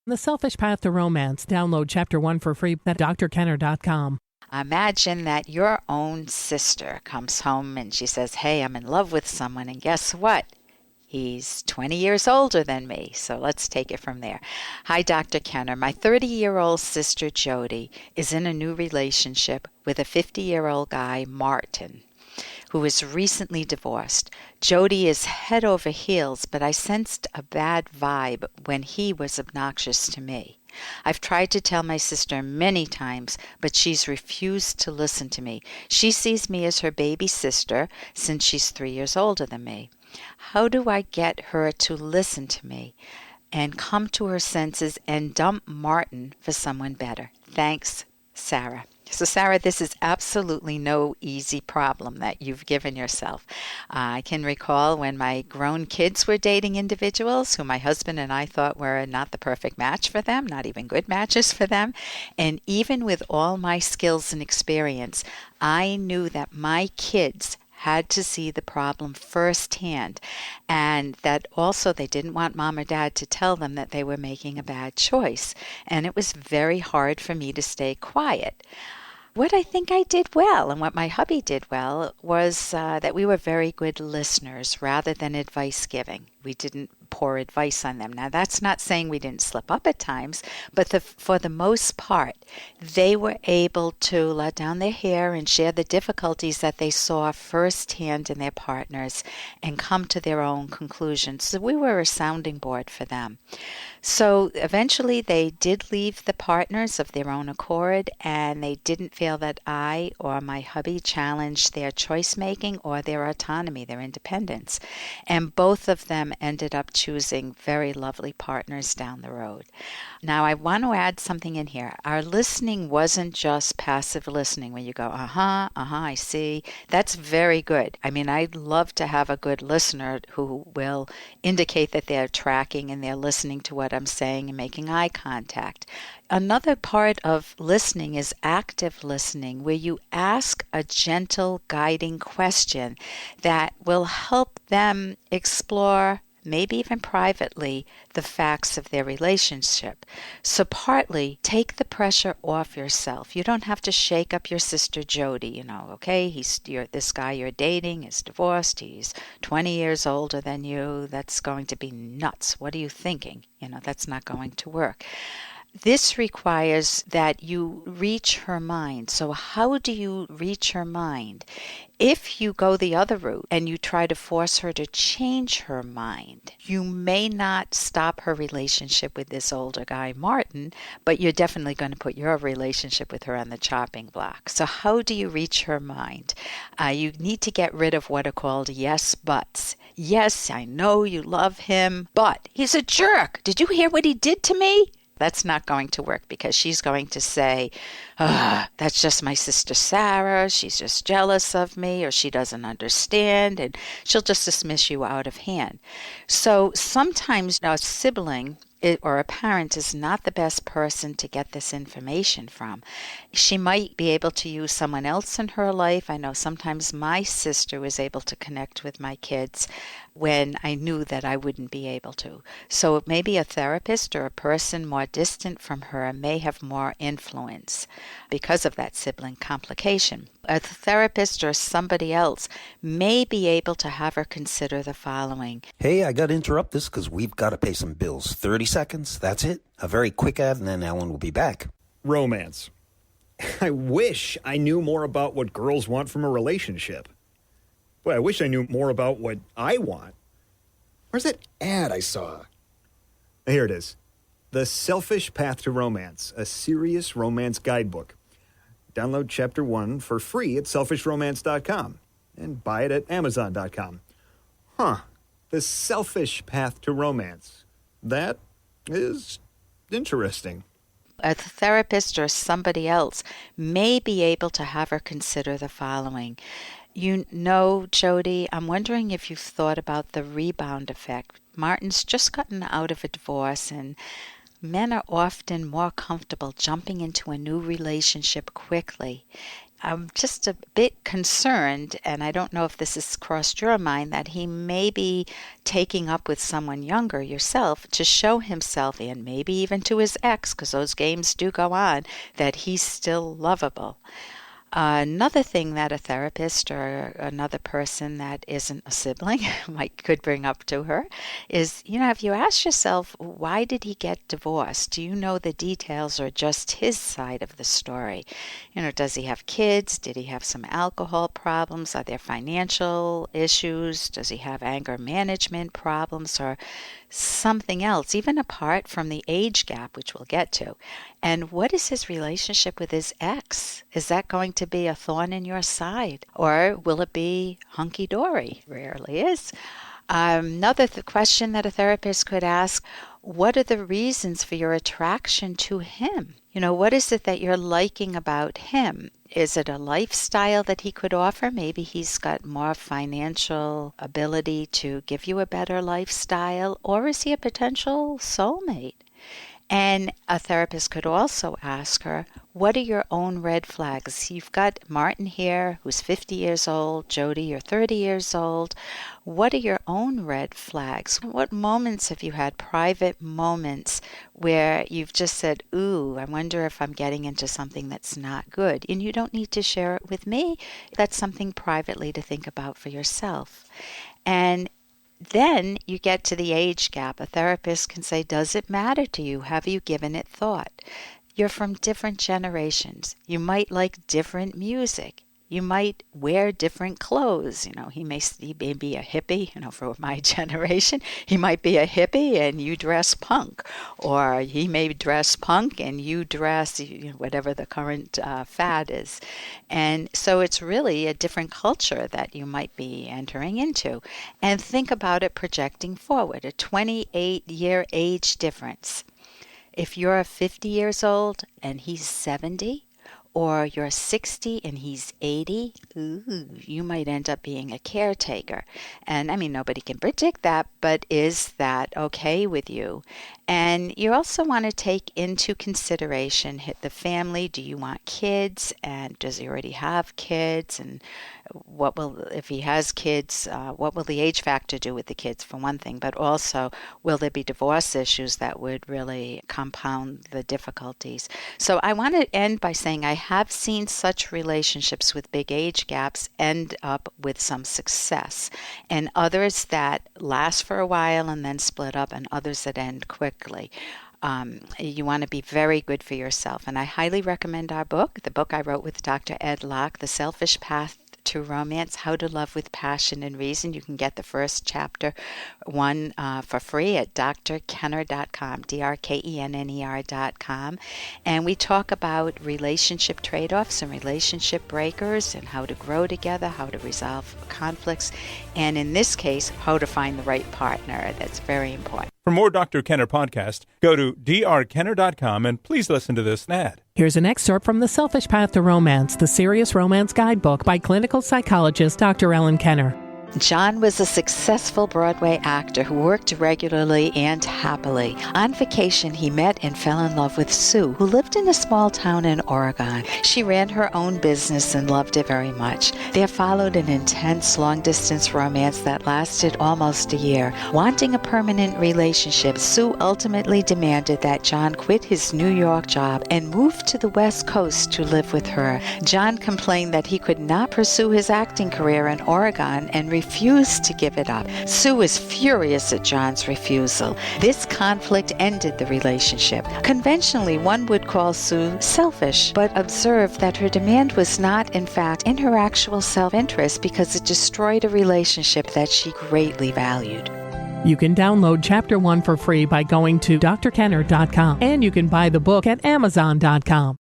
The Selfish Path to Romance. Download Chapter 1 for free at drkenner.com. Imagine that your own sister comes home and she says, "Hey, I'm in love with someone, and guess what? He's 20 years older than me." So let's take it from there. Hi, Dr. Kenner. My 30-year-old sister, Jody, is in a new relationship with a 50-year-old guy, Martin, who is recently divorced. Jody is head over heels, but I sensed a bad vibe when he was obnoxious to me. I've tried to tell my sister many times, but she's refused to listen to me. She sees me as her baby sister since she's 3 years older than me. How do I get her to listen to me and come to her senses and dump Martin for someone better? Thanks, Sarah. So, Sarah, this is absolutely no easy problem that you've given yourself. I can recall when my grown kids were dating individuals who my husband and I thought were not the perfect match for them, not even good matches for them. And even with all my skills and experience, I knew that my kids had to see the problem firsthand, and that also they didn't want mom or dad to tell them that they were making a bad choice. And it was very hard for me to stay quiet. What I think I did well, and what my hubby did well, was that we were very good listeners rather than advice giving. We didn't pour advice on them. Now, that's not saying we didn't slip up at times, but for the most part, they were able to let down their hair and share the difficulties that they saw firsthand in their partners and come to their own conclusions. So we were a sounding board for them. So eventually they did leave the partners of their own accord, and they didn't feel that I or my hubby challenged their choice making or their autonomy, their independence. And both of them ended up choosing very lovely partners down the road. Now, I want to add something in here. Our listening wasn't just passive listening where you go, I see. That's very good. I mean, I'd love to have a good listener who will indicate that they're tracking and they're listening to what I'm saying and making eye contact. Another part of listening is active listening, where you ask a gentle, guiding question that will help them explore, maybe even privately, the facts of their relationship. So partly, take the pressure off yourself. You don't have to shake up your sister Jody, okay, this guy you're dating is divorced, he's 20 years older than you, that's going to be nuts. What are you thinking? That's not going to work. This requires that you reach her mind. So how do you reach her mind? If you go the other route and you try to force her to change her mind, you may not stop her relationship with this older guy, Martin, but you're definitely going to put your relationship with her on the chopping block. So how do you reach her mind? You need to get rid of what are called yes buts. Yes, I know you love him, but he's a jerk. Did you hear what he did to me? That's not going to work, because she's going to say, that's just my sister Sarah, she's just jealous of me, or she doesn't understand, and she'll just dismiss you out of hand. So sometimes a sibling or a parent is not the best person to get this information from. She might be able to use someone else in her life. I know sometimes my sister was able to connect with my kids when I knew that I wouldn't be able to. So maybe a therapist or a person more distant from her may have more influence because of that sibling complication. A therapist or somebody else may be able to have her consider the following. Hey, I got to interrupt this because we've got to pay some bills. 30 seconds, that's it. A very quick ad, and then Ellen will be back. Romance. I wish I knew more about what girls want from a relationship. Boy, I wish I knew more about what I want. Where's that ad I saw? Here it is. The Selfish Path to Romance, a serious romance guidebook. Download Chapter 1 for free at selfishromance.com and buy it at amazon.com. The Selfish Path to Romance. That is interesting. A therapist or somebody else may be able to have her consider the following. Jody, I'm wondering if you've thought about the rebound effect. Martin's just gotten out of a divorce, and men are often more comfortable jumping into a new relationship quickly. I'm just a bit concerned, and I don't know if this has crossed your mind, that he may be taking up with someone younger, yourself, to show himself, and maybe even to his ex, because those games do go on, that he's still lovable. Another thing that a therapist or another person that isn't a sibling could bring up to her is, have you asked yourself, why did he get divorced? Do you know the details or just his side of the story? Does he have kids? Did he have some alcohol problems? Are there financial issues? Does he have anger management problems or something else, even apart from the age gap, which we'll get to? And what is his relationship with his ex? Is that going to be a thorn in your side? Or will it be hunky-dory? Rarely is. Another question that a therapist could ask, what are the reasons for your attraction to him? What is it that you're liking about him? Is it a lifestyle that he could offer? Maybe he's got more financial ability to give you a better lifestyle, or is he a potential soulmate? And a therapist could also ask her, what are your own red flags? You've got Martin here, who's 50 years old. Jody, you're 30 years old. What are your own red flags? What moments have you had, private moments, where you've just said, ooh, I wonder if I'm getting into something that's not good? And you don't need to share it with me. That's something privately to think about for yourself. And then you get to the age gap. A therapist can say, does it matter to you? Have you given it thought? You're from different generations. You might like different music. You might wear different clothes. He may be a hippie, for my generation. He might be a hippie and you dress punk. Or he may dress punk and you dress whatever the current fad is. And so it's really a different culture that you might be entering into. And think about it projecting forward, a 28-year age difference. If you're 50 years old and he's 70, or you're 60 and he's 80, you might end up being a caretaker. And nobody can predict that, but is that okay with you? And you also want to take into consideration the family. Do you want kids? And does he already have kids? And if he has kids, what will the age factor do with the kids, for one thing? But also, will there be divorce issues that would really compound the difficulties? So I want to end by saying I have seen such relationships with big age gaps end up with some success, and others that last for a while and then split up, and others that end quickly. You want to be very good for yourself. And I highly recommend our book, the book I wrote with Dr. Ed Locke, The Selfish Path to Romance, How to Love with Passion and Reason. You can get the first chapter one for free at drkenner.com, drkenner.com. And we talk about relationship trade-offs and relationship breakers and how to grow together, how to resolve conflicts, and in this case, how to find the right partner. That's very important. For more Dr. Kenner podcast, go to drkenner.com and please listen to this ad. Here's an excerpt from The Selfish Path to Romance, the Serious Romance Guidebook by clinical psychologist Dr. Ellen Kenner. John was a successful Broadway actor who worked regularly and happily. On vacation, he met and fell in love with Sue, who lived in a small town in Oregon. She ran her own business and loved it very much. There followed an intense long-distance romance that lasted almost a year. Wanting a permanent relationship, Sue ultimately demanded that John quit his New York job and move to the West Coast to live with her. John complained that he could not pursue his acting career in Oregon and refused to give it up. Sue was furious at John's refusal. This conflict ended the relationship. Conventionally, one would call Sue selfish, but observed that her demand was not, in fact, in her actual self-interest because it destroyed a relationship that she greatly valued. You can download Chapter 1 for free by going to drkenner.com, and you can buy the book at amazon.com.